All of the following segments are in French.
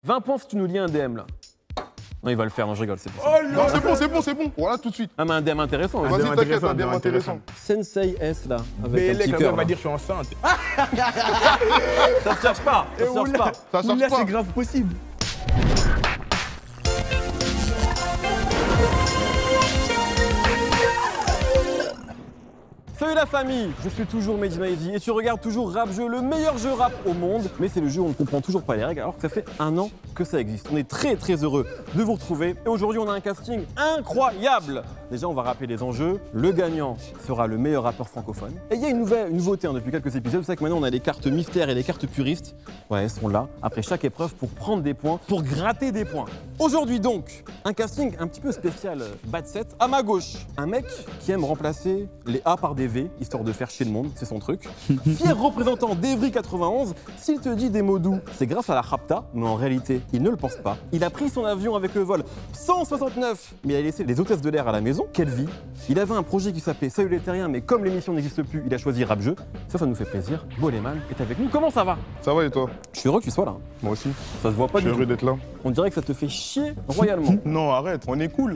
20 points si tu nous lis un DM là. Non, il va le faire, non, je rigole, c'est bon. Oh non, c'est bon. Voilà, tout de suite. Ah, mais un DM intéressant. Vas-y, t'inquiète, un DM intéressant. Sensei S là, avec un Bélec, petit la cœur. meuf va là. dire je suis enceinte. Ça se cherche pas, ça se cherche pas. Ça cherche Là, pas. c'est grave possible. Salut la famille, je suis toujours Mehdi Maizy et tu regardes toujours Rap Jeu, le meilleur jeu rap au monde. Mais c'est le jeu où on ne comprend toujours pas les règles alors que ça fait 1 an que ça existe. On est très heureux de vous retrouver et aujourd'hui on a un casting incroyable. Déjà on va rappeler les enjeux, le gagnant sera le meilleur rappeur francophone. Et il y a une nouveauté depuis quelques épisodes, c'est que maintenant on a les cartes mystères et les cartes puristes. Ouais, elles sont là après chaque épreuve pour prendre des points, pour gratter des points. Aujourd'hui donc, un casting un petit peu spécial bas de set. À ma gauche, un mec qui aime remplacer les A par des V, histoire de faire chier le monde, c'est son truc. Fier représentant d'Evry 91, s'il te dit des mots doux, c'est grâce à la Rapta, mais en réalité, il ne le pense pas. Il a pris son avion avec le vol 169, mais il a laissé les hôtesses de l'air à la maison. Quelle vie! Il avait un projet qui s'appelait Salut les terriens, mais comme l'émission n'existe plus, il a choisi Rap Jeu. Ça nous fait plaisir. Boleman est avec nous. Comment ça va? Ça va et toi? Je suis heureux que tu sois là. Moi aussi. Ça se voit pas Je du suis tout. heureux d'être là. On dirait que ça te fait chier royalement. Non, arrête, on est cool.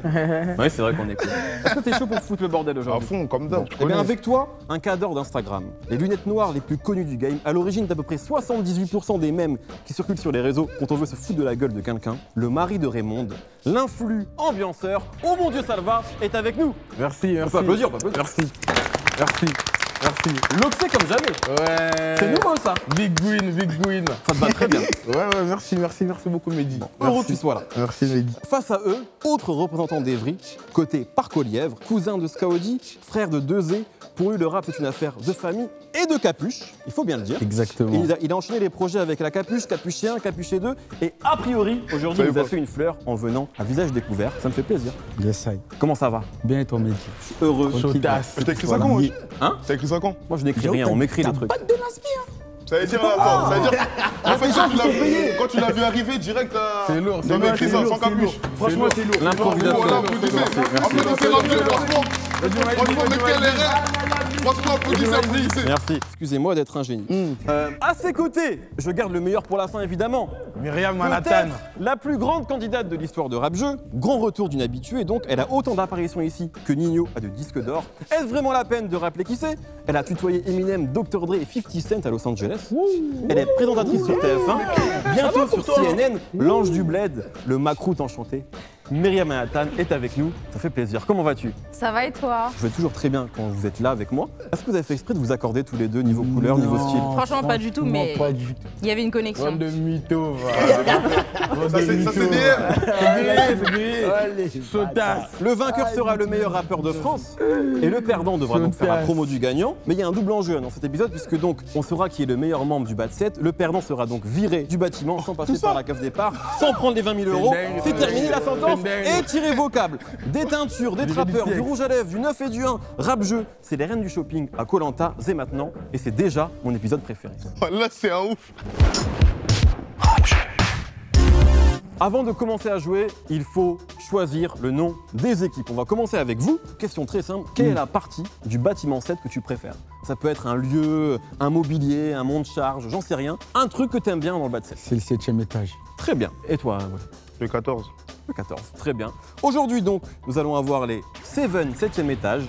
Ouais, c'est vrai qu'on est cool. Est-ce que t'es chaud pour foutre le bordel À aujourd'hui? fond, comme d'hab. tu Eh bien connais. avec toi, un cadre d'Instagram, les lunettes noires les plus connues du game, à l'origine d'à peu près 78% des mèmes qui circulent sur les réseaux quand on veut se foutre de la gueule de quelqu'un, le mari de Raymond, l'influ ambianceur, oh mon Dieu Salva, est avec nous. Merci, On peut applaudir, on peut applaudir. Merci. L'oxé comme jamais. Ouais. C'est nouveau ça. Big win. Ça te va très bien. Ouais, merci beaucoup Mehdi. Heureux que tu sois là. Merci Mehdi. Face à eux, autre représentant d'Evry, côté Parc-aux-Lièvres, cousin de Skaodi, frère de Dezé. Pour lui, le rap, c'est une affaire de famille et de capuche, il faut bien le dire. Exactement. Et il a enchaîné les projets avec la capuche, capuché 1, capuché 2, et a priori, aujourd'hui, il nous a fait une fleur en venant à visage découvert. Ça me fait plaisir. Yes, I. Comment ça va? Bien et toi, Mehdi? Heureux. Chaudasse. Mais t'as écrit ça quand, wesh? Hein? T'as écrit ça quand? Moi, je n'écris rien, on m'écrit les trucs. Ça veut dire là, attends, ça veut dire. En fait, quand tu l'as vu arriver direct, C'est lourd, t'avais écrit ça sans capuche. Franchement, c'est lourd. L'improvisation. Voilà, applaudissez. Applaudissez l'enjeu, franchement. Franchement, mais quelle erreur. Franchement, applaudissez. Merci. Excusez-moi d'être un génie. À ses côtés, je garde le meilleur pour la fin, évidemment. Myriam Manhattan. Peut-être la plus grande candidate de l'histoire de Rap Jeu, grand retour d'une habituée donc, elle a autant d'apparitions ici que Nino a de disques d'or. Est-ce vraiment la peine de rappeler qui c'est? Elle a tutoyé Eminem, Dr. Dre et 50 Cent à Los Angeles. Elle est présentatrice sur TF1, bientôt sur CNN, l'ange du bled, le macroute enchanté. Myriam Manhattan est avec nous, ça fait plaisir. Comment vas-tu? Ça va et toi? Je vais toujours très bien quand vous êtes là avec moi. Est-ce que vous avez fait exprès de vous accorder tous les deux niveau couleur, niveau style? Franchement, pas du tout, mais Pas du tout. il y avait une connexion. Bande de mythos. Ça, c'est DF. Allez, chaudasse. Le vainqueur sera le meilleur rappeur de France et le perdant devra donc faire la promo du gagnant. Mais il y a un double enjeu dans cet épisode puisque donc on saura qui est le meilleur membre du bas de set. Le perdant sera donc viré du bâtiment sans passer par la case départ, sans prendre les 20 000 €. C'est terminé la sentence et tirez vos câbles. Des teintures, des trappeurs, du rouge à lèvres, du 9 et du 1, Rap Jeu. C'est les reines du shopping à Koh Lanta, c'est maintenant et c'est déjà mon épisode préféré. Là, c'est un ouf. Avant de commencer à jouer, il faut choisir le nom des équipes. On va commencer avec vous. Question très simple, quelle est la partie du bâtiment 7 que tu préfères? Ça peut être un lieu, un mobilier, un monte-charge, j'en sais rien. Un truc que tu aimes bien dans le bas de 7. C'est le 7e étage. Très bien. Et toi, Will? Le 14. Le 14. Très bien. Aujourd'hui donc, nous allons avoir les 7 7e étage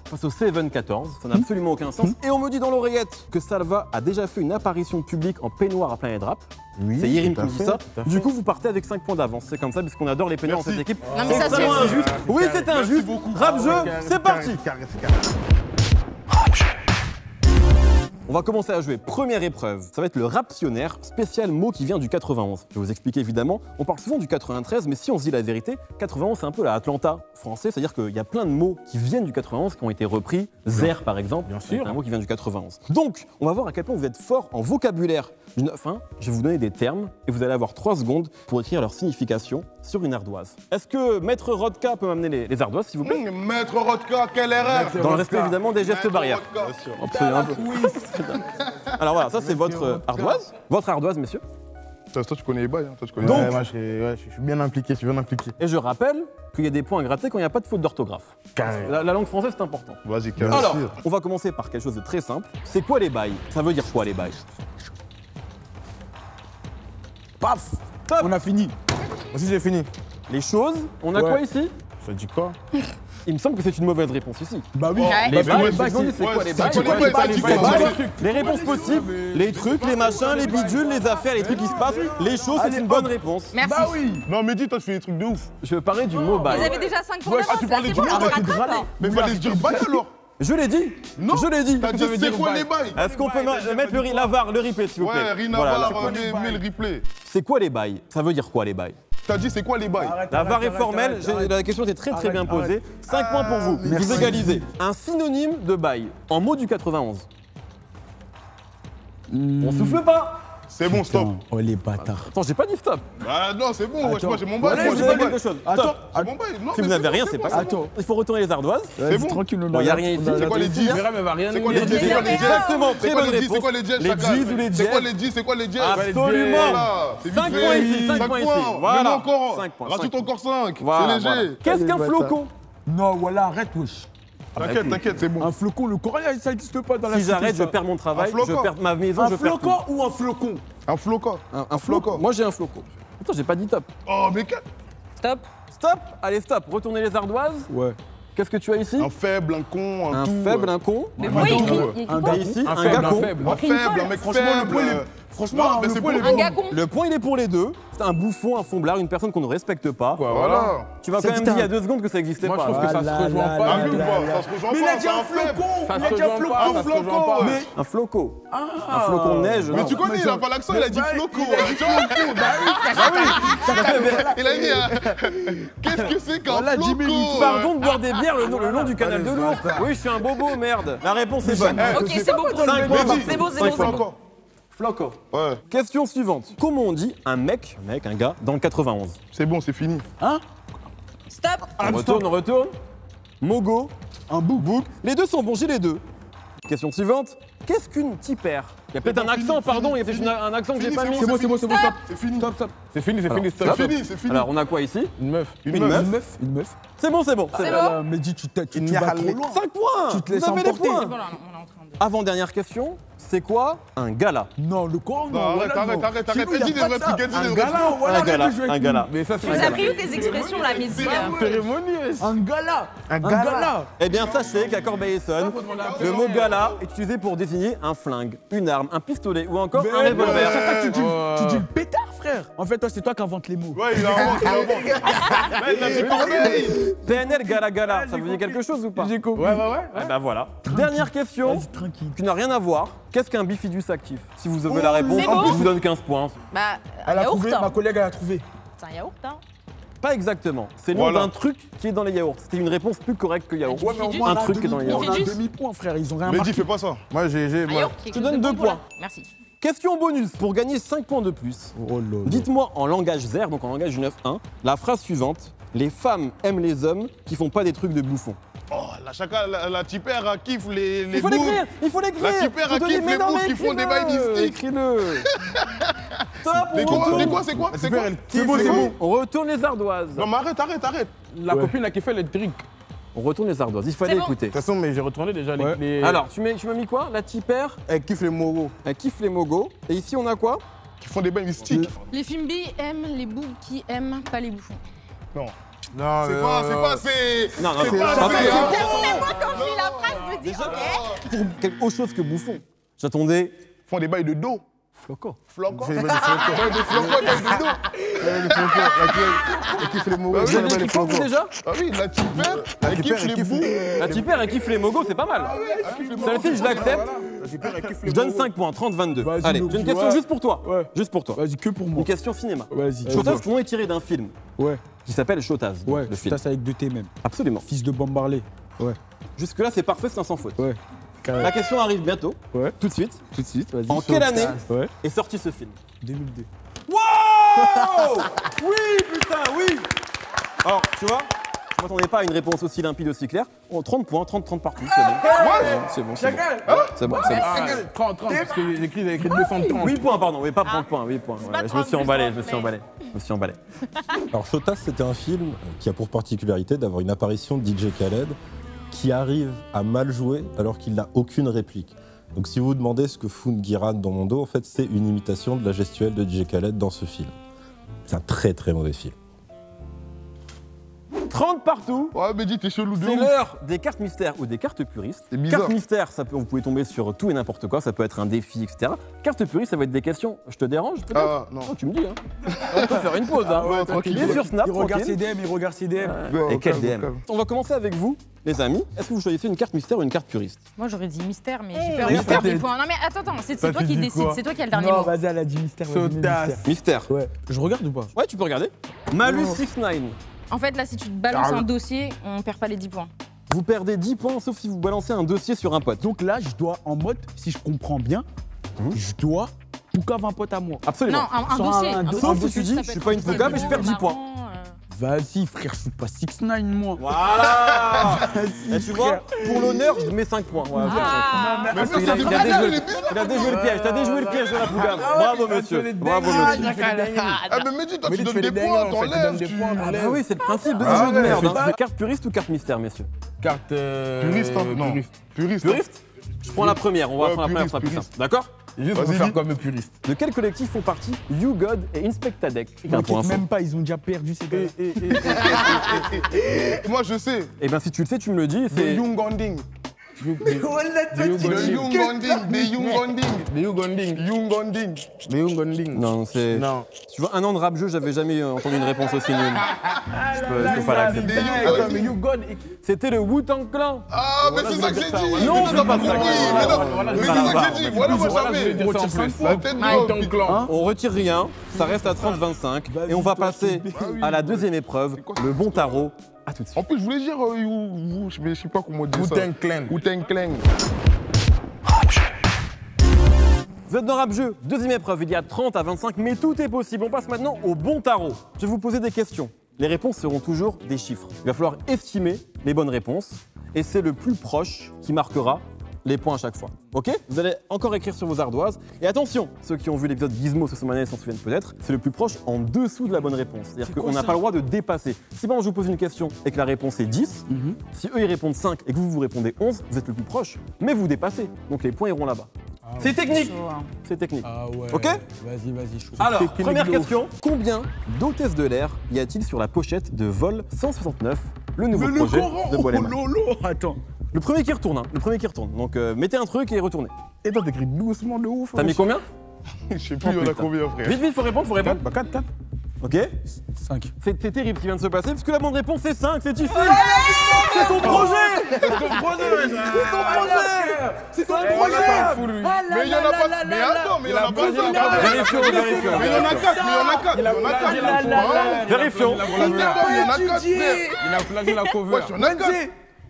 face au 7 14. Ça n'a absolument aucun sens. Et on me dit dans l'oreillette que Salva a déjà fait une apparition publique en peignoir à Planet Rap. Oui. C'est Yerim tout à qui dit fait, ça. tout à fait. Du coup, vous partez avec 5 points d'avance. C'est comme ça, puisqu'on adore les peignoirs dans cette équipe. Non, mais ça, C'est extrêmement c'est- injuste. Oui, c'est injuste. Rap Jeu, c'est parti. On va commencer à jouer. Première épreuve, ça va être le raptionnaire, spécial mot qui vient du 91. Je vais vous expliquer évidemment. On parle souvent du 93, mais si on se dit la vérité, 91 c'est un peu la Atlanta français, c'est-à-dire qu'il y a plein de mots qui viennent du 91 qui ont été repris. Zer par exemple, Bien c'est sûr. un mot qui vient du 91. Donc, on va voir à quel point vous êtes fort en vocabulaire du 9-1. Je vais vous donner des termes et vous allez avoir 3 secondes pour écrire leur signification sur une ardoise. Est-ce que Maître Rodka peut m'amener les ardoises, s'il vous plaît? Maître Rodka, quelle erreur. Dans le respect évidemment des gestes Maître barrières. Rodka. Absolument un peu. Alors voilà, ça c'est votre ardoise. Votre ardoise, messieurs. Toi, tu connais les bails, hein. Toi, tu connais Donc- les Ouais, moi, je suis bien impliqué, Et je rappelle qu'il y a des points à gratter quand il n'y a pas de faute d'orthographe. Carré. La langue française, c'est important. Vas-y, carré. Alors, on va commencer par quelque chose de très simple. C'est quoi les bails? Ça veut dire quoi les bails? Paf. Top. On a fini. Moi aussi, j'ai fini. Les choses, on a Ouais. quoi ici? Ça dit quoi? Il me semble que c'est une mauvaise réponse ici. Bah oui. Ouais. Les Bah, ouais, bails, c'est- c'est quoi les c'est bails? quoi les bails? les C'est bails, quoi les les bails. bails? Les réponses possibles, les trucs, les machins, les bidules, les affaires, les trucs qui se passent, les choses, c'est une bonne réponse. Merci. Bah oui. Non, mais dis, toi, tu fais des trucs de ouf. Je parlais du mot Vous bail. avez déjà 5 points Ouais, d'avance. tu là, parlais c'est du bon, mot, on se arrête de rattrape. râler. Mais fallait se dire bail alors. Je l'ai dit. Non. Je l'ai dit. T'as dit ça veut c'est dire quoi bail? les bails? Est-ce qu'on peut mettre la VAR, le replay, s'il vous plaît? Ouais, Rina Voilà, Var, mets le replay. c'est quoi les bails? Ça veut dire quoi les bails? T'as dit c'est quoi les bails? La VAR est formelle, la question était très bien posée. 5 points pour vous, vous égalisez. Un synonyme de bail, en mots du 91. On souffle pas. C'est bon, stop. Oh les bâtards. Attends, j'ai pas dit stop. Ah non, c'est bon, wesh, moi j'ai mon bail. Allez, moi, vous j'ai mon avez bail. quelque chose. Attends. Stop. C'est mon bail. Non, Si mais vous n'avez c'est rien, bon, c'est pas bon. grave. Il faut retourner les ardoises. C'est bon. Tranquille, on Bon, y a rien ici. C'est quoi les G's? Myriam, elle va rien C'est nous quoi les dire. G's? C'est quoi les G's? Exactement, C'est très quoi bonne les G's? réponse. C'est quoi les G's? Les Chacal? G's ou les C'est quoi J's? les G's? C'est quoi les G's? Absolument. Voilà, c'est vite 5 fait. points ici, 5 5 points ici. points. Voilà. Mets-le encore. 5 points. Rajoute 5 encore 5. Voilà, C'est voilà. léger. Qu'est-ce qu'un flocon? Non, voilà, arrête, wesh. T'inquiète, t'inquiète, c'est bon. Un flocon, le coréen, ça n'existe pas dans la Si cité, j'arrête, je ça. perds mon travail, Un flocon. je perds ma maison, Un je perds tout. flocon ou un flocon? Un flocon. Un flocon. Moi j'ai un flocon. Attends, j'ai pas dit top. Oh, mais quel. Stop. Stop. Allez, stop. Retournez les ardoises. Ouais. Qu'est-ce que tu as ici? Un faible, un con, Un tout. faible, un con. Mais pourquoi il écrit Et quoi? ici, un faible, gars un con. faible. Un faible, un mec Franchement, le point, faible. Franchement, Non, mais le c'est point, bon. il est Un bon. gars con. Le point, il est pour les deux. C'est un bouffon, un fomblard, une personne qu'on ne respecte pas. Voilà. Tu m'as quand même dit il y a 2 secondes que ça n'existait Moi, pas. je trouve que ça se rejoint Ah pas. oui ou pas? Ça se rejoint Mais il pas, a dit c'est un un faible. flocon. Ça Il se a dit un rejoint flocon. pas, Un ça se rejoint flocon. pas. Mais Un floco. Un flocon de neige. Mais non. tu connais, il a pas l'accent, il a dit floco. Il a dit, qu'est-ce que c'est qu'un Voilà, 10 minutes. floco? Pardon de boire des bières le long du canal de l'Ours. Oui, je suis un bobo, merde. La réponse est bonne. Ok, c'est bon. 5 points. Vas-y. C'est bon, c'est Cinq bon. points. Floco. Floco. Ouais, Question suivante. Comment on dit un mec, un gars, dans le 91? c'est bon, c'est fini. Stop. On retourne. Mogo. Un bouc. Les deux sont bons, j'ai les deux. Question suivante. Qu'est-ce qu'une tipère? Il y a peut-être un accent, pardon, il y a peut-être un accent que j'ai pas mis. C'est bon, stop. C'est fini. Stop, stop. C'est fini, Alors, stop. C'est fini, c'est fini. Alors, on a quoi ici? Une meuf. Une une meuf. meuf. Une meuf. C'est bon, c'est bon. C'est bon. bon. Mehdi, tu vas trop Nyaralé. loin. 5 points. Tu te laisses Vous avez les emporter. points. Voilà, on est en train de. Avant-dernière question. C'est quoi un gala? Non, le Coran, Non, non. arrête, voilà, arrête, non. arrête, Sinon, arrête. y a Dis des pas vrais de trucs, ça. dis des Un vrais gala, trucs. voilà, Un gala, arrête de jouer avec un nous. gala. Mais ça, Tu nous as pris où tes expressions là, Mehdi? cérémonie. Un gala. Un Un gala. gala. Eh bien, sachez qu'à Corbeil-Essonne, le mot gala est utilisé pour désigner un flingue, une arme, un pistolet ou encore un revolver. Chacun, tu dis le pétard, frère. En fait, toi, c'est toi qui inventes les mots. Ouais, il invente, il invente. Ouais, il a dit Corbeil. PNL gala gala, ça vous dit quelque chose ou pas? J'ai compris. Ouais. Eh ben voilà. Dernière question Vas-y, tranquille. qui n'a rien à voir. Qu'est-ce qu'un bifidus actif? Si vous avez la réponse, c'est bon. je vous donne 15 points. Bah, Elle un a yaourt. trouvé, ma collègue, elle a trouvé. C'est un yaourt, hein. Pas exactement. C'est le nom Voilà. d'un truc qui est dans les yaourts. C'était une réponse plus correcte que yaourt. Ouais, mais au moins, un on a truc qui est dans les demi-point, yaourts. On a un Juste. demi-point, frère. Ils ont rien Mais marqué. dis, fais pas ça. Moi, j'ai. Un moi- yaourt, quelque te chose donne de 2 bon, là. points. Merci. Question bonus pour gagner 5 points de plus. Oh là là. Dites-moi en langage ZER, donc en langage du 9.1, la phrase suivante. Les femmes aiment les hommes qui font pas des trucs de bouffons. Oh, la tipère, elle kiffe les Il faut boucs. l'écrire, il faut l'écrire. La tipère, Vous elle donnez- kiffe mais les non, boucs mais qui font des écris-le, bails mystiques. Écris-le. Top, Mais on quoi, retourne. mais quoi, c'est quoi? C'est quoi? C'est bon, c'est bon. On retourne les ardoises. Non, mais arrête. La copine là qui fait les trucs. On retourne les ardoises. Il fallait C'est bon. écouter. De toute façon, mais j'ai retourné déjà Ouais. les. Alors, tu m'as mis quoi? La tipère, Elle kiffe les mogos. elle kiffe les mogos. Et ici, on a quoi? Qui font des bails mystiques. Les Fimbi aiment les boucs qui aiment pas les bouffons. Non. Non, C'est pas, c'est. Non, non, C'est non. pas Parce ça. que Moi, quand je lis la phrase, je me dis, ok. pour quelque autre chose que bouffon. J'attendais Ils font des bails de dos. Floco. Flocon. C'est Bails de flocon, bails de dos. Elle kiffe les mogos. Bah oui, Vous avez dit quoi, vous, déjà? Ah oui, la tipère, elle tipère, kiffe elle les kiffe boucs. La tipère, elle kiffe les mogos, c'est pas mal. Celle-ci, je l'accepte. Je donne 5 points, 30-22. Vas-y, Allez, le j'ai une coup, question ouais. juste pour toi. Ouais. Juste pour toi. Vas-y, que pour moi. Une question cinéma. Vas-y. Chotaz, ton nom est tiré d'un film Ouais, qui s'appelle Chotaz, ouais. le film. Ça, c'est avec 2 T même. Absolument. Fils de Bambarlé. Ouais. Jusque-là, c'est parfait, c'est un sans faute. Ouais. Carré. La question arrive bientôt, Ouais. tout de suite. Tout de suite, vas-y. En quelle année Ouais. est sorti ce film? 2002. Wow. Oui, putain, oui. Alors, tu vois, je m'attendais pas à une réponse aussi limpide, aussi claire. Oh, 30 points, 30 partout, c'est bon. C'est bon, c'est bon. C'est bon, c'est bon. Ah, 30, parce que j'ai écrit 230. 8 points, pardon, oui, pas 30 points, 8 points. Ouais, je me suis emballé, je me suis emballé. Alors Chotaz, c'était un film qui a pour particularité d'avoir une apparition de DJ Khaled qui arrive à mal jouer alors qu'il n'a aucune réplique. Donc si vous vous demandez ce que fout Guiran dans mon dos, en fait c'est une imitation de la gestuelle de DJ Khaled dans ce film. C'est un très très mauvais film. 30 partout. Ouais, Mehdi, t'es chelou de C'est ouf. l'heure des cartes mystères ou des cartes puristes. C'est bizarre. Carte mystère, vous pouvez tomber sur tout et n'importe quoi, ça peut être un défi, etc. Carte puriste, ça va être des questions. Je te dérange peut-être? Ah, non. Tu me dis, hein. On peut faire une pause, hein. Ouais, tranquille. Il est sur Snap, Il regarde tranquille. ses DM, il regarde ses DM. Et quel DM? On va commencer avec vous, les amis. Est-ce que vous choisissez une carte mystère ou une carte puriste? Moi, j'aurais dit mystère, mais j'ai peur oui, de perdre des peut-être. points. Non, mais attends, c'est Toi, toi tu qui dis décides, quoi? c'est toi qui as le dernier Non, mot. vas-y, elle a dit mystère. vas-y, dis Sautasse. mystère. Mystère. Ouais. Je regarde ou pas? Ouais, tu peux regarder. Malus 69. En fait, là, si tu te balances un dossier, on perd pas les 10 points. Vous perdez 10 points sauf si vous balancez un dossier sur un pote. Donc là, je dois, en mode, si je comprends bien, je dois Poucave un pote à moi. Absolument. Non, un Sur dossier. un Un dossier. Sauf dossier, si tu ça dis, peut je suis être pas une poucave et je perds 10 points. marrant, Vas-y, frère, je suis pas 6ix9ine, moi. Voilà. Vas-y, Et tu vois, frère. pour l'honneur, je mets 5 points. Ouais, Ah. Mais ça, il ça a fait déjoué mal, le- il est bizarre. Il a déjoué le piège, t'as déjoué le piège de la Poucave. Bravo monsieur, bravo Ah, monsieur. Ah, mais Mehdi, toi, Mais tu tu donnes fais des des points, dingueries, en fait, tu t'enlèves. donnes des points, Ah t'enlèves. bah oui, c'est le principe de Ah ce jeu de ouais, merde. c'est Hein. Carte puriste ou carte mystère, messieurs? Carte. Puriste, hein? Non. Puriste. Puriste. hein. Puriste? Je prends la première, on va Ouais, prendre la première, ça sera plus puriste, simple. D'accord? Juste Vas-y, pour faire dis. comme puriste. De quel collectif font partie You God et Inspectadec? T'inquiète même pas, ils ont déjà perdu ces gars. Moi, je sais. Eh ben si tu le sais, tu me le dis. Des C'est Young Gonding. The Des Young Gonding. Des Young Gonding. Young Gonding. Young Gonding. The Young Gonding. non, c'est. Non. Tu vois, un an de rap jeu, j'avais jamais entendu une réponse aussi nulle. Je peux pas l'accepter. Des Young Attends, mais Gonding. You God. C'était le Wu-Tang Clan. Ah, mais c'est ça que j'ai dit. Non, Mais c'est tu l'as pas pas ça. compris. Voilà, Mais non, voilà, mais c'est voilà, ça que j'ai dit. Voilà, moi, Voilà, je vais j'avais. dire ça en plus. La tête Wu-Tang d'homme. Clan. On retire rien, ça reste à 30-25. Et on va passer à la deuxième épreuve, le bon tarot. À tout de En suite. plus, je voulais dire, je sais pas comment dire ça. Wu-Tang Clan. Wu-Tang Clan. Vous êtes dans Rap Jeu, deuxième épreuve, il y a 30 à 25, mais tout est possible. On passe maintenant au bon tarot. Je vais vous poser des questions. Les réponses seront toujours des chiffres. Il va falloir estimer les bonnes réponses, et c'est le plus proche qui marquera les points à chaque fois. Ok? Vous allez encore écrire sur vos ardoises. Et attention, ceux qui ont vu l'épisode Gizmo ce semaine s'en souviennent peut-être, c'est le plus proche en dessous de la bonne réponse. C'est-à-dire qu'on n'a pas le droit de dépasser. Si par exemple je vous pose une question et que la réponse est 10, si eux ils répondent 5 et que vous répondez 11, vous êtes le plus proche. Mais vous dépassez. Donc les points iront là-bas. C'est technique. C'est technique. Ah ouais. Ok. Vas-y, chaud. Alors, technique première de ouf. question. Combien d'hôtesses de l'air y a-t-il sur la pochette de Vol 169, le nouveau projet de Boileau? lolo. Attends. Le premier qui retourne, hein. Le premier qui retourne. Donc mettez un truc et retournez. Et toi, t'écris doucement de ouf. T'as mis combien? Je sais plus, il y en a putain. combien, frère. Vite, vite, faut répondre, faut répondre. Bah 4, 4. Ok? 5. C'est terrible ce qui vient de se passer, parce que la bonne réponse c'est 5, c'est ici. C'est ton projet. C'est ton projet. C'est ton projet. Mais il y en a pas. Mais attends, mais il y en a pas. Vérifions, vérifions. Mais il y en a 4, mais il y en a 4. Il y en a 4. Vérifions. Il y en a 4, frère. Il a plagié la cover. Wesh, il y en a 4.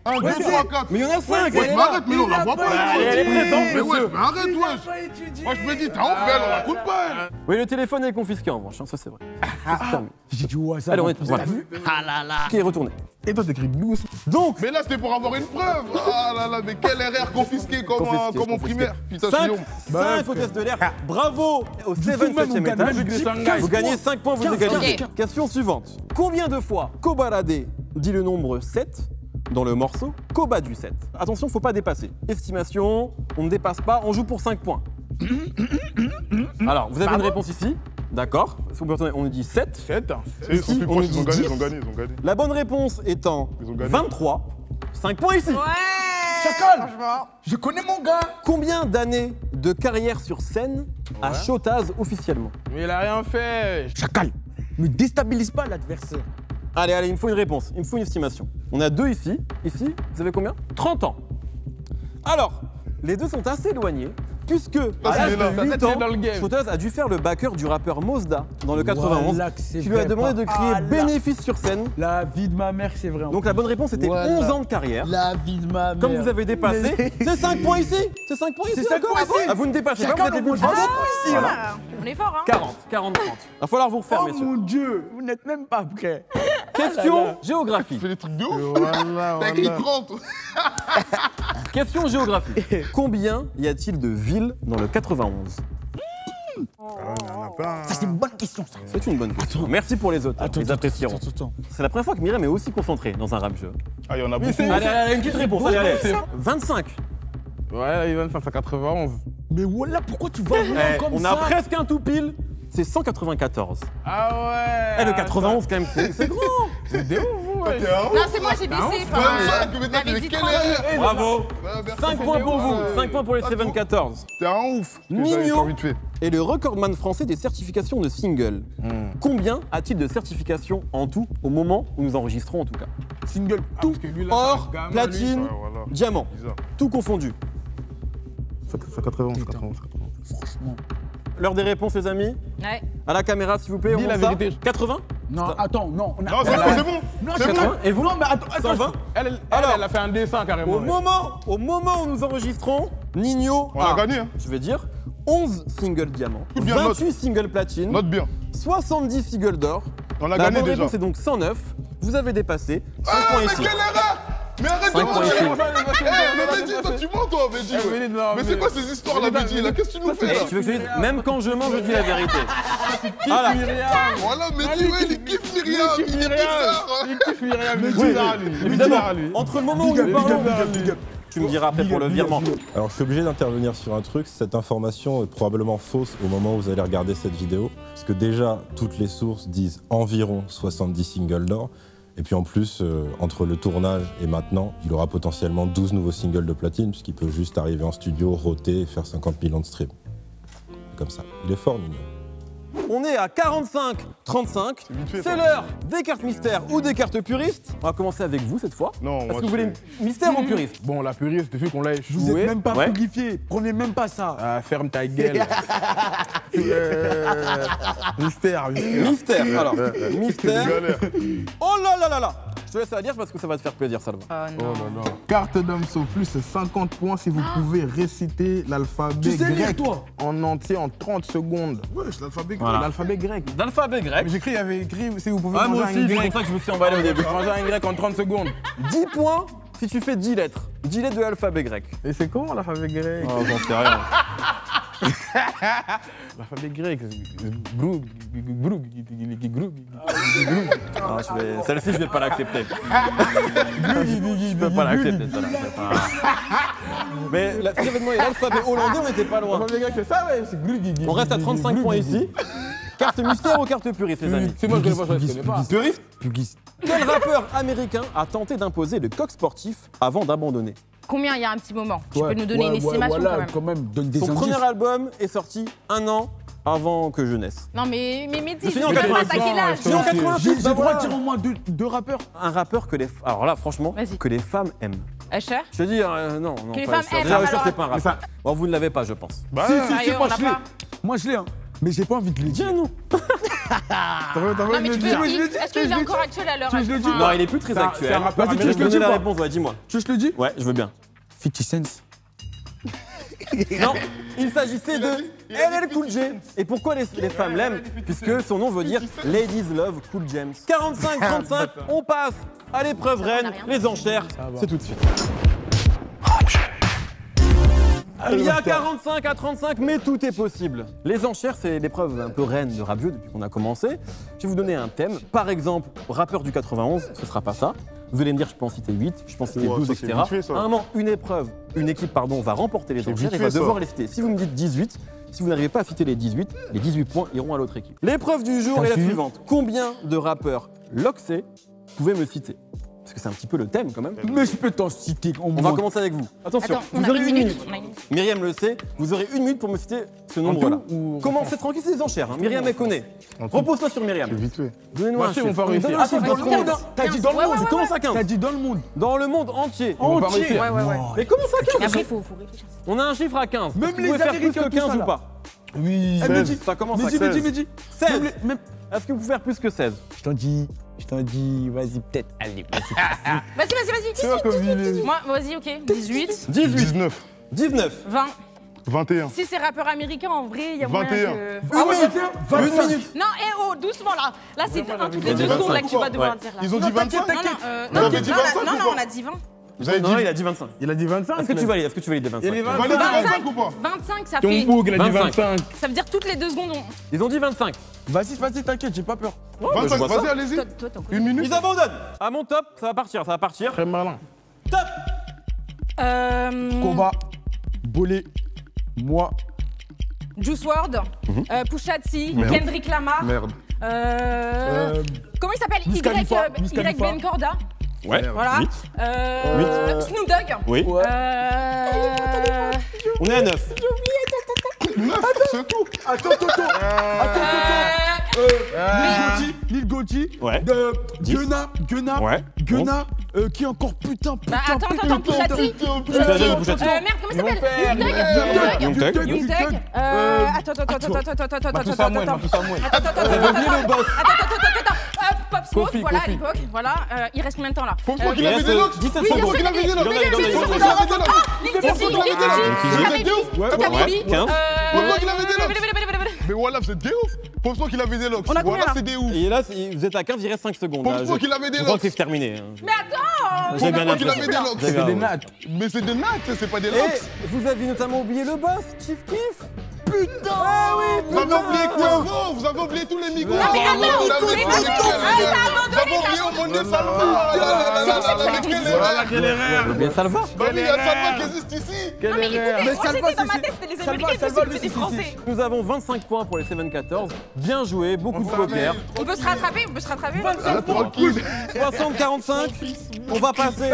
1, 2, 3, 4. Mais il y en a 5. Wesh, mais arrête, mais on la voit pas. Elle est présente, Mais wesh, monsieur. mais arrête, wesh. Moi, je me dis, t'as honte, mais elle, on la compte pas, elle. Oui, le téléphone est confisqué en revanche, hein, ça c'est vrai. C'est terminé. J'ai dit ouais, ça. Allez, on est. Voilà. Qui est retourné. Et toi, t'écris doucement. Donc, Mais là, c'était pour avoir une preuve. Ah là là, mais quel RR confisqué comme en primaire. Putain, 5 Guillaume. hôtesses de l'air. Bravo au 7e étage. Vous gagnez 5 points, vous égalisez. Ok. Question suivante. Combien de fois Kobalade dit le nombre 7 dans le morceau Koba du 7? Attention, faut pas dépasser. Estimation, on ne dépasse pas, on joue pour 5 points. Alors, vous avez une réponse ici. D'accord. Est-ce qu'on peut retourner? On nous dit 7. 7. Ils sont Ici, plus on proches, nous ils ont dit gagné, 10. ils ont gagné, ils ont gagné. La bonne réponse étant Ils ont gagné. 23. 5 points ici. Chacal. Je connais mon gars. Combien d'années de carrière sur scène a Chotaz officiellement? Mais il a rien fait. Chacal. Ne déstabilise pas l'adversaire. Allez, allez, il me faut une réponse, il me faut une estimation. On a 2 ici. Ici, vous avez combien? 30 ans. Alors, les deux sont assez éloignés, puisque à l'âge il est là. de Ça 8 tête, il est ans, dans le game. Chotaz a dû faire le backer du rappeur Mosda dans le 91, Voilà que c'est qui lui a vrai, demandé de pas. crier Ah là. bénéfice sur scène. La vie de ma mère, c'est vrai. Donc la bonne réponse était Voilà. 11 ans de carrière. La vie de ma mère. Comme vous avez dépassé, c'est 5 points ici. C'est 5 points ici. C'est 5 encore. points ici. Ah, vous ne dépassez pas, vous Chacal, êtes les on plus mange proches. beaucoup ici. Voilà. Ah, on est fort, hein. 40, 40, 30. Va falloir vous refaire, Oh messieurs. mon Dieu, vous n'êtes même pas prêts. Question géographie. Tu fais des trucs de ouf. Voilà, T'as écrit voilà. 30. Question géographie. Combien y a-t-il de villes dans le 91? Il y en a plein. Ça, c'est une bonne question, ça. C'est une bonne question. Merci pour les autres, les apprécieront. Attends. C'est la première fois que Myriam est aussi concentrée dans un rap jeu. Ah, il y en a beaucoup. Allez, allez, une petite réponse, allez, allez. 25. Ouais, il va me faire ça 91. Mais voilà, pourquoi tu vas loin comme On ça a presque un tout pile. c'est 194. Ah ouais. Eh, le 91, quand même, c'est grand. C'est de ouf, ouais. T'es un ouf. Non, c'est moi, j'ai baissé. 25, mais toi, t'avais t'es dit quel 30. est Bravo. Ouais, merci. 5 points pour vous, 5 points pour les 7-14. T'es un ouf. Nino Vite fait. est le recordman français des certifications de single. Combien a-t-il de certifications en tout au moment où nous enregistrons en tout cas? Single, Ah, tout. parce que lui, là, Or, c'est un gamin, lui. platine, Ouais, voilà. diamant, Bizarre. tout confondu. Ça 91, 91. Franchement. L'heure des réponses les amis. Ouais. À la caméra s'il vous plaît, Dis on la monte ça. vérité. 80 Non, attends, non. On a... Non, c'est bon, c'est bon. Non, C'est bon. 80 Et vous Non, mais attends, 120 Elle, Alors. elle a fait un dessin carrément. Au moment où nous enregistrons, Nino On a gagné, hein. je vais dire, 11 singles diamants, Tout bien, 28 singles platine, Note bien. 70 singles d'or. On a La gagné bonne déjà. réponse est donc 109. Vous avez dépassé. 5 Ah, points mais ici. quelle erreur! Mais arrête de 5 points ici. mentir! Eh, mais Mehdi, toi tu mens, toi, Mehdi! Eh, ouais. Mehdi, non, Mais c'est mais- quoi ces histoires là, Mehdi? Là, qu'est-ce que tu nous fais Eh, là? tu veux que je te dise, même quand je mens, je dis la vérité. Voilà. Voilà, Mehdi, ouais, il kiffe Myriam! Il est bizarre! Il kiffe Myriam, il est Oui, bizarre, lui. Il est évidemment, bizarre, lui. entre le moment où Big up, nous big parlons, up, big up. tu me diras après pour le virement. Alors je suis obligé d'intervenir sur un truc, cette information est probablement fausse au moment où vous allez regarder cette vidéo, parce que déjà toutes les sources disent environ 70 singles d'or, et puis en plus, entre le tournage et maintenant, il aura potentiellement 12 nouveaux singles de platine, puisqu'il peut juste arriver en studio, roter et faire 50 millions de streams. Comme ça. Il est fort, Nino. On est à 45-35. vite fait, C'est ça. l'heure des cartes mystères ou des cartes puristes. On va commencer avec vous cette fois. Non, Est-ce moi que vous voulez mystère ou puriste? Bon, la puriste, depuis qu'on l'a Vous échoué. êtes même pas Ouais. purifié. Prenez même pas ça. Ah, ferme ta gueule. Mystère, mystère. Mystère, alors. Mystère. Galère. Oh là là là là. Je te laisse la dire parce que ça va te faire plaisir, Salva. Oh non. Carte d'homme sauf plus 50 points si vous pouvez réciter l'alphabet Tu sais lire, grec toi. en entier en 30 secondes. Wesh, l'alphabet Voilà. L'alphabet grec. D'alphabet grec. Mais j'ai cru, il y avait écrit si vous pouvez Ah, moi manger aussi, un c'est grec. pour ça que je me suis emballé au début. Manger un grec en 30 secondes. 10 points si tu fais 10 lettres. 10 lettres de l'alphabet grec. Et c'est comment l'alphabet grec? Oh, j'en sais rien. L'alphabet grec, grou, grou, grou. Ah, celle-ci, je vais pas l'accepter. Je peux pas l'accepter, celle-là. C'est pas- Mais si j'avais demandé l'alphabet hollandais, on n'était pas loin. L'alphabet grec, c'est ça, ouais, c'est grou, On reste à 35 points ici. Carte mystère ou carte puriste, les amis? C'est moi, je connais pas ça, je connais pas. Puriste? Pugis. Quel rappeur américain a tenté d'imposer le coq sportif avant d'abandonner? Combien il y a un petit moment? Tu peux nous donner une estimation voilà, quand même. donne des Son indices. premier album est sorti 1 an avant que je naisse. Non mais Mehdi, Je suis je en sais même pas 86, t'as quel âge. Je suis en 86, J'ai bah le droit voilà. de dire au moins deux rappeurs. Un rappeur que les... Alors là, franchement, Vas-y. que les femmes aiment. Usher? Je te dis, non, Que les pas femmes Usher. aiment, Déjà, Usher, alors. c'est pas un rappeur. Bon, vous ne l'avez pas, je pense. Bah, Si, Sérieux, moi on l'a je l'ai. pas. Moi je l'ai, hein. Mais j'ai pas envie de le dire. Tiens, non. Non mais tu peux est-ce qu'il est encore actuel à l'heure Tu veux que je le dise actuelle? Non, il est plus très C'est un actuel. rappeur Vas-y, tu américain. veux donner la Dis-moi. réponse, ouais, dis-moi. Tu veux que je le dis Ouais, je veux bien. 50 Cent. Non, il s'agissait de LL Cool J. Et pourquoi les femmes l'aiment? Puisque son nom veut dire Ladies Love Cool James. 45-35, on passe à l'épreuve reine, les enchères. C'est tout de suite. Il y a 45 à 35, mais tout est possible. Les enchères, c'est l'épreuve un peu reine de Rap Jeu depuis qu'on a commencé. Je vais vous donner un thème. Par exemple, rappeur du 91, ce sera pas ça. Vous allez me dire, je peux en citer 8, je peux en citer Ouais, 12, ça, c'est etc. vite fait, ça. À un moment, une équipe va remporter les C'est enchères vite et va fait, ça. devoir les citer. Si vous me dites 18, si vous n'arrivez pas à citer les 18 points iront à l'autre équipe. L'épreuve du jour est la suivante. Combien de rappeurs Loxé pouvez me citer? Parce que c'est un petit peu le thème quand même. Mais je peux t'en citer au On va moins. commencer avec vous. Attention, Attends, on vous a aurez une une minute. minute. Myriam le sait, vous aurez 1 minute pour me citer ce nombre-là. Commencez tranquille, c'est des enchères. Hein. Myriam, elle connaît. Repose-toi sur Myriam. C'est vite fait. Donnez-nous Moi, un je sais, chiffre. on va réussir. Donne un chiffre dans le monde. T'as dit dans le Ouais, monde. ouais, Je commence à 15. T'as dit dans le monde. Dans le monde entier. On va pas Entier. réussir. Ouais. Mais comment ça 15? Mais après, faut réfléchir. On a un chiffre à 15. Même Est-ce que les vous pouvez faire plus Américains, que tout 15 ça, ou là. pas? Oui. Eh, Mehdi. Ça commence à Mehdi, 16. Mehdi. 16. Même- Est-ce que vous pouvez faire plus que 16? Je t'en dis, vas-y, peut-être. Allez, vas-y. Vas-y. C'est quoi comme idée? Moi, vas-y, ok. 18, 18. 19, 19. 20. 21. Si c'est rappeur américain, en vrai, il y a moyen 21. que... Ah ouais, 21, Une minute. Non, doucement là. Là, c'est un toutes les dit 2 secondes là que tu 25. vas devoir Ouais. dire là. Ils ont dit 25? Non, Vous avez dit 25 non, ou pas on a dit 20. Vous avez dit. Non, il a dit 25. Il a dit 25. Est-ce que tu valides? Est-ce que tu valides les 25? Il est Vous validez 25 ou pas? 25, ça Ton fait... boug, il a dit 25. 25. Ça veut dire toutes les 2 secondes, on... Ils ont dit 25. Vas-y, t'inquiète, j'ai pas peur. Ouais, bah, je 25, vois ça. vas-y, allez-y. Toi, t'en connais. 1 minute. Ils abandonnent. À mon top, ça va partir. Très malin. Top. Combat, Bolé, moi, Juice WRLD, Pusha T, Kendrick Lamar. Merde. Comment il s'appelle? Wiz Khalifa, Y Ben Corda. Ouais. Voilà. 8. Snoop Dogg. Oui. On est à 9. 9, c'est tout. Attends. Lil Gotti. Ouais. 10. Gunna. Ouais. Gunna. Qui encore putain. Attends, Pusha T. Tu l'as déjà dit, Pusha T. Merde, comment il s'appelle? Young Thug. Young Thug. Attends. J'avais oublié le boss. Attends. Pop Smoke, voilà, à l'époque. Voilà. Il reste combien de temps là? Pour moi qu'il Il avait reste des locks. 17 Pour moi secondes. qu'il avait des locks. Pour moi qu'il avait des locks. Mais voilà, vous êtes des ouf. Pour moi qu'il avait des locks. Voilà, c'est des ouf. Et là, vous êtes à 15, il reste 5 secondes. Pour là. moi qu'il avait des Je crois locks. que c'est terminé. Mais attends! J'ai bien Pour moi qu'il l'impression. avait des locks. C'est des nattes. Mais c'est des nattes, c'est pas des Et locks. vous avez notamment oublié le boss, Chief Keef. Putain. Ah oui, Vous avez oublié Quavo, vous avez oublié tous les micros. Non, mais attends, Vous avez oublié mais au monde de Salva. Quelle erreur. Bien Salva. Bah oui, il y a Salva qui existe ici. Quelle erreur. Mais Moi, Salva, j'étais dans ma c'est- tête, c'était les Salva, Américains, Salva, c'était des si. Français. Nous avons 25 points pour les 7-14. Bien joué, beaucoup de poker. On peut se rattraper, Tranquille. 60-45. On va passer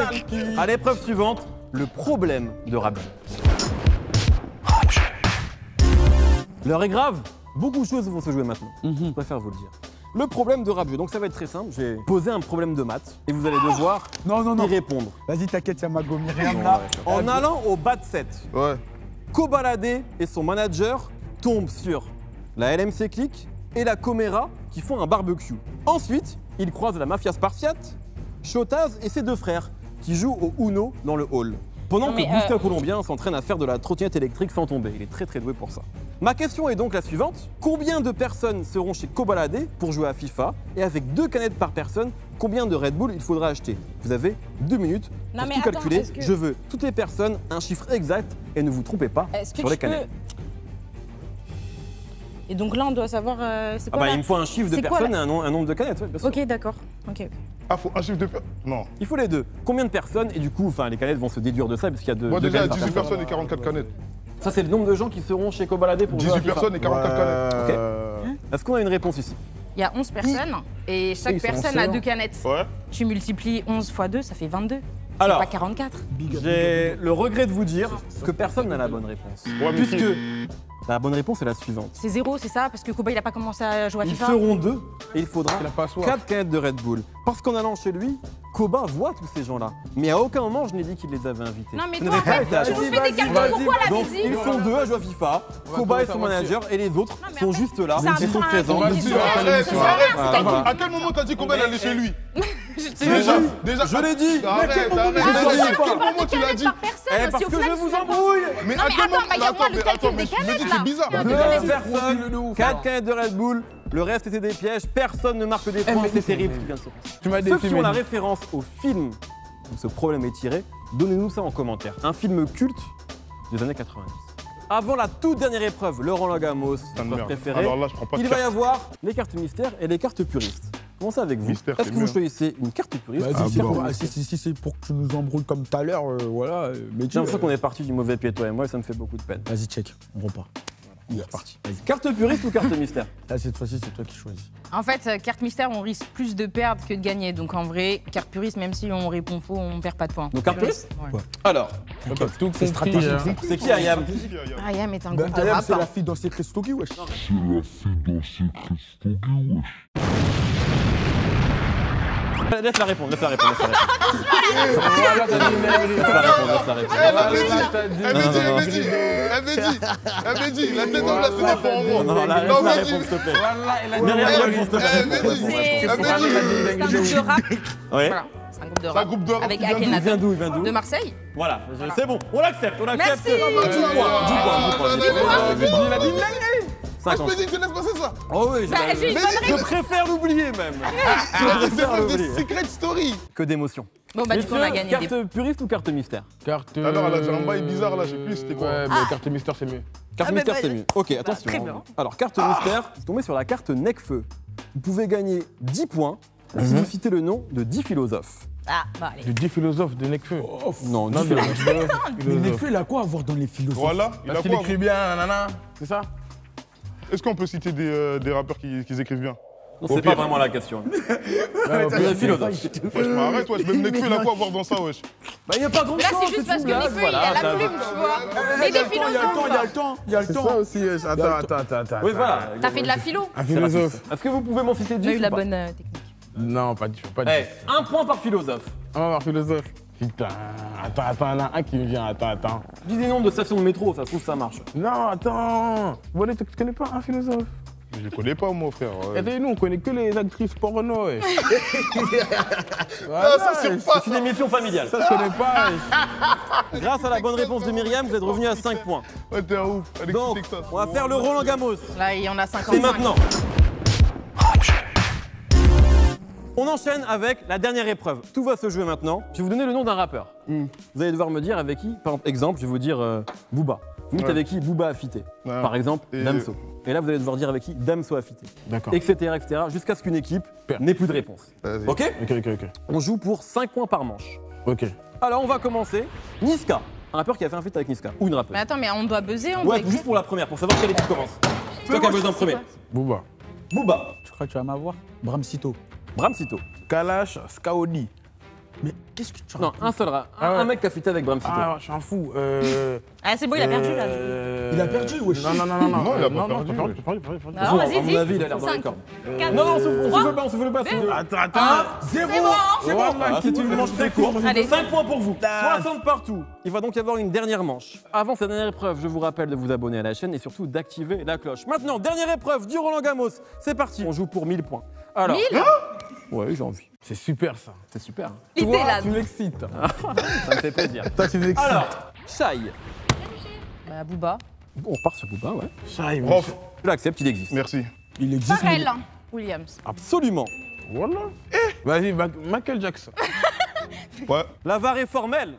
à l'épreuve suivante, le problème de Rap Jeu. L'heure est grave. Beaucoup de choses vont se jouer maintenant. Je préfère vous le dire. Le problème de Rap Jeu, donc ça va être très simple. Je vais poser un problème de maths et vous allez devoir Non. y répondre. Vas-y, t'inquiète, y'a ma go Myriam là. En allant au bas de 7, Ouais. Kobalade et son manager tombent sur la LMC Click et la Comera qui font un barbecue. Ensuite, ils croisent la mafia spartiate, Chotaz et ses deux frères qui jouent au Uno dans le hall. Pendant que Gustave Colombien s'entraîne à faire de la trottinette électrique sans tomber. Il est très doué pour ça. Ma question est donc la suivante. Combien de personnes seront chez Kobalade pour jouer à FIFA? Et avec 2 canettes par personne, combien de Red Bull il faudra acheter? Vous avez 2 minutes Non, pour mais tout attends, calculer. est-ce que- Je veux toutes les personnes, un chiffre exact et ne vous trompez pas Est-ce que sur les tu peux... canettes. Et donc là, on doit savoir c'est Ah quoi bah, là? il me faut un chiffre de C'est quoi, personnes et un nombre de canettes. Ouais, bien sûr. Ok, d'accord. Ok. Ah, faut un chiffre de personnes. Non. Il faut les deux. Combien de personnes? Et du coup, enfin, les canettes vont se déduire de ça parce qu'il y a deux. Moi, deux déjà, canettes par 18 personne. personnes et 44 canettes. Ça, c'est le nombre de gens qui seront chez Kobalade pour jouer à 18 FIFA. personnes et 44 canettes. Est-ce qu'on a une réponse ici? Il y a 11 personnes et chaque Ils sont personne a sœurs. 2 canettes. Ouais. Tu multiplies 11 x 2, ça fait 22. Alors, Pas 44. j'ai le regret de vous dire que personne n'a la bonne réponse. Ouais, mais Puisque la bonne réponse est la suivante. C'est 0, c'est ça? Parce que Koba, il a pas commencé à jouer à Ils FIFA. seront 2 et il faudra Il a pas soif. 4 canettes de Red Bull. Parce qu'en allant chez lui, Koba voit tous ces gens-là. Mais à aucun moment, je n'ai dit qu'il les avait invités. Non, mais Je toi, n'avais en pas fait, été à tu ça. nous fais des calculs. Pourquoi la Donc, musique? ils sont 2 à jouer à FIFA. Koba et son manager et les autres Non, mais sont en fait, juste là. ça Ils sont prend un présents. truc. Vas-y, Ils sont arrête, là, arrête. Voilà, voilà. À quel moment t'as dit qu'on va aller chez lui? Déjà, je l'ai dit. Arrête, Je l'ai arrête. dit. À quel moment tu l'as dit? Par personne, Parce si au que final, je vous tu fais embrouille. Mais Non, à mais quel attends, moment? bah, il y a moi le calcul mais des je me dis canettes, que là. c'est bizarre. Deux 2 canettes. personnes, 4 canettes de Red Bull, le reste était des pièges, personne ne marque des points, c'est terrible ce qui vient de se passer. Tu m'as Ceux qui défini. ont la référence au film où ce problème est tiré, donnez-nous ça en commentaire. Un film culte des années 90. Avant la toute dernière épreuve, Laurent Lagamos, Putain de votre merde. préféré, Alors là, je prends pas de il va y carte. avoir les cartes mystères et les cartes puristes. Commencez avec vous. Mystère, Est-ce c'est que vous mieux. choisissez une carte puriste ou Vas-y, une si, carte bon, mystère? si c'est pour que tu nous embrouilles comme tout à l'heure, voilà. Mais J'ai l'impression qu'on est parti du mauvais pied, toi et moi, et ça me fait beaucoup de peine. Vas-y, check, on repart. C'est parti. Carte puriste ou carte mystère? Là, cette fois-ci, c'est toi qui choisis. En fait, carte mystère, on risque plus de perdre que de gagner. Donc en vrai, carte puriste, même si on répond faux, on perd pas de points. Donc carte puriste? Ouais. Alors, T'as tout compris. stratégique, hein. ça. c'est qui Ayam? Ayam est un Bah, groupe de Ayam, rap. c'est la fille dans Secret Story, wesh. Laisse la répondre, laisse la répondre, laisse la répondre. Voilà, t'as dit une dinguerie. Laisse la répondre, laisse la répondre. Elle m'a dit, la tête dans la c'est pas en moi. Non, là, laisse la réponse, s'il te plaît. Voilà, elle a dit Myriam, une réponse, s'il te plaît. C'est un groupe de rap. Oui. Voilà, c'est un groupe de C'est un rap. groupe de rap. Avec Il vient d'où? Il vient Akhenaton. d'où? Il vient d'où? De Marseille. Voilà, c'est bon, on l'accepte, on l'accepte. Merci. 10 points, 10 points, 10 points. Il a dit une dinguerie. Je 50. me dis que tu laisses passer ça. Oh oui, Bah, j'ai une bonne je préfère l'oublier même. Je C'est préfère pas des l'oublier. secret story. Que d'émotion. Bon, bah, du coup, on a gagné des Carte puriste ou carte mystère? Carte. Alors, elle a dit un bail bizarre là, je sais plus c'était quoi. Ouais, mais carte mystère, c'est mieux. Carte Ah, mystère, bah, c'est mieux. Ok, attention. très bien. Alors, carte mystère, vous tombez sur la carte Necfeu. Vous pouvez gagner 10 points si vous citez le nom de 10 philosophes. Ah, bah, allez. Du 10 philosophes de Nekfeu. Non, 10 Non, mais philosophes. Mais Nekfeu, il a quoi à voir dans les philosophes? Voilà, il a Parce qu'il quoi? écrit bien, nanana. C'est ça? Est-ce qu'on peut citer des rappeurs qui écrivent bien? Non, c'est pas vraiment la question. C'est philosophe. Wesh, mais arrête, wesh, même Nekfeu, il a quoi à voir dans ça, wesh? Bah, il n'y a pas grand Mais là, chose. c'est juste parce que Nekfeu, il voilà, a la t'as- plume, tu vois. Et des philosophes. Il y a le C'est temps. ça aussi, wesh. Attends. Oui, voilà. T'as fait de la philo. Un philosophe. Est-ce que vous pouvez m'en citer 10 J'ai eu ou la pas bonne technique. Non, pas du tout. Pas du Eh, un point par philosophe. tout. Un philosophe. Putain, attends, il y en a un qui me vient, attends. Dis des noms de stations de métro, ça se trouve ça marche. Non, attends. Voilà, tu connais pas un philosophe? Je les connais pas, moi, frère. Et nous, on connaît que les actrices porno, wesh. Ah, ça, c'est pas C'est une émission familiale. Ça, je connais pas, wesh. Grâce à la bonne réponse de Myriam, vous êtes revenu à 5 points. Ouais, t'es un ouf. Allez, Donc, Texas. on va faire le Roland Gamos. Là, il y en a 55. C'est maintenant. On enchaîne avec la dernière épreuve. Tout va se jouer maintenant. Je vais vous donner le nom d'un rappeur. Vous allez devoir me dire avec qui. Par exemple, je vais vous dire Booba. Vous me dites Ouais. avec qui Booba a fité. Ouais. Par exemple, Et- Damso. Et là, vous allez devoir dire avec qui Damso a fité. D'accord. Etc. Jusqu'à ce qu'une équipe Perd. n'ait plus de réponse. Vas-y. Ok? Ok. On joue pour 5 points par manche. Ok. Alors, on va commencer. Niska. Un rappeur qui a fait un feat avec Niska. Ou une rappeuse. Mais attends, mais on doit buzzer, on doit Ouais, écrire. juste pour la première, pour savoir quelle équipe commence. C'est toi qui as besoin en premier. Booba. Booba. Tu crois que tu vas m'avoir? Bramsito. Bramsito. Kalash, Skaodi. Mais qu'est-ce que tu Non, racontes? un seul rap. Ah ouais. Un mec qui a fité avec Bramsito. Ah, je suis un fou. Ah, c'est bon, il a perdu là. Il a perdu, wesh. Non. Non, il a pas perdu, Non, wesh. t'as perdu. Non, vas-y, à mon dis. avis, il a l'air dans les 5, corps. 4, Non, on souffle pas, on souffle pas. c'est deux. Attends. Zéro. C'est bon. Voilà, c'est une manche très courte. Allez. 5 points pour vous. 60 partout. Il va donc y avoir une dernière manche. Avant cette dernière épreuve, je vous rappelle de vous abonner à la chaîne et surtout d'activer la cloche. Maintenant, dernière épreuve du Roland Gamos. C'est parti. On joue pour 1000 points. Alors. 1000. Ouais, j'ai envie. C'est super ça. C'est super. L'idée là. Tu m'excites. Ça me fait plaisir. Toi, tu m'excites. Alors, Shai. Bah, Booba. On repart sur Booba, ouais. Shai, Prof, Je l'accepte, il existe. merci. Il existe. mais- Pharrell Williams. Absolument. Voilà. Vas-y, Michael Jackson. Ouais. La VAR est formelle.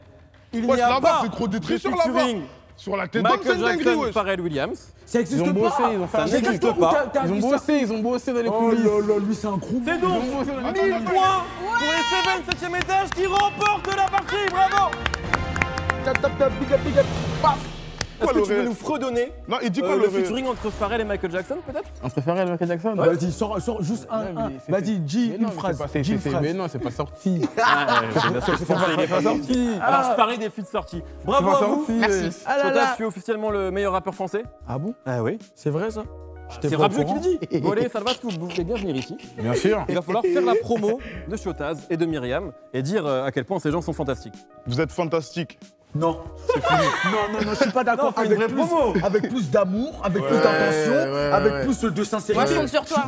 Il Wesh, n'y a la VAR, pas c'est trop de détruit sur la VAR. featuring Sur la tête d'homme, c'est Michael une dinguerie, Jackson, wesh. Pharrell Williams. Ça Ils existe ont pas. bossé, ils ont fait Ça un n'existe truc. pas. Ils ont bossé dans les Oh coulisses. là là, lui c'est un groupe. C'est donc 1000 points pour les Seven 7ème étage qui remportent la partie. Bravo. Est-ce que tu veux nous fredonner Non, il dit quoi le le featuring entre Pharrell et Michael Jackson peut-être? On préférait Michael Jackson. Vas-y, sors juste un. Vas-y, dis une phrase. Dis une phrase. Mais non, c'est pas sorti. Bien sûr, je pensais, il est pas sorti. Alors je parlais des feats sortis. Bravo à vous. Merci. Chotas, tu es officiellement le meilleur rappeur français? Ah bon? Ah oui. C'est vrai ça? C'est Rabjeu qui le dit. Volé, Salvasco, vous pouvez bien venir ici. Bien sûr. Il va falloir faire la promo de Chotaz et de Myriam et dire à quel point ces gens sont fantastiques. Vous êtes fantastique. Non. Non, je suis pas d'accord. Non, fais une vraie promo. Avec plus d'amour, avec plus d'intention, avec plus de Moi, sincérité. je compte sur toi.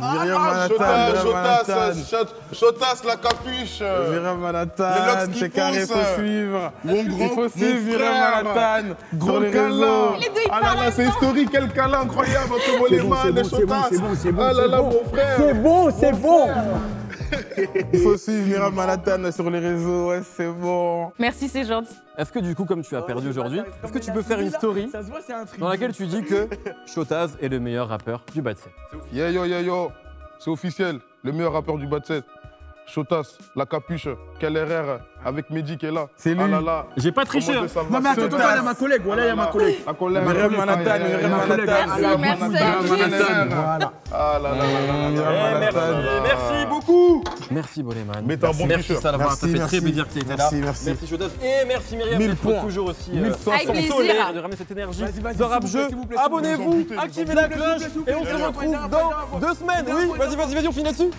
Chotas, Chotas, la capuche. Myriam Les Manhattan, locks qui c'est carré, poussent. faut suivre. Mon Il grand, faut suivre mon Myriam frère. Manhattan sur Gros les câlin. réseaux. Les deux, ils Ah là parlent là, en c'est même temps. historique, quel câlin incroyable entre Moleman et Chotas. c'est bon. Ah là là, mon frère. C'est bon. Il faut suivre Myriam Manhattan sur les réseaux, ouais, c'est bon. Merci, c'est gentil. Est-ce que du coup, comme tu as perdu aujourd'hui, est-ce que tu peux faire une story Ça se voit, c'est un truc. dans laquelle tu dis que Chotaz est le meilleur rappeur du bas de set? Yo, c'est officiel, le meilleur rappeur du bas de set. Chotas, la capuche, quel RR avec Mehdi qui est là. C'est lui. Ah là là. J'ai pas triché. Comment hein. de Salva Non, mais attends, Chotas. il y a ma collègue. Voilà, il y a ma collègue. La collègue. Myriam Manhattan, Myriam Manhattan. Merci. Voilà. Ah là là là là là. Merci beaucoup. Merci Boleman. Mais t'es un bon Merci tricheur. Salva, ça fait Merci. très plaisir que tu étais là. Merci. Merci Chotaz et merci Myriam 1000 d'être points. toujours aussi 1100. Avec plaisir. solaire et de ramener cette énergie Vas-y, de rap s'il vous plaît, jeu. s'il vous plaît, Abonnez-vous, s'il vous plaît. activez la cloche et on se retrouve dans 2 semaines. Oui, vas-y, on finit là-dessus.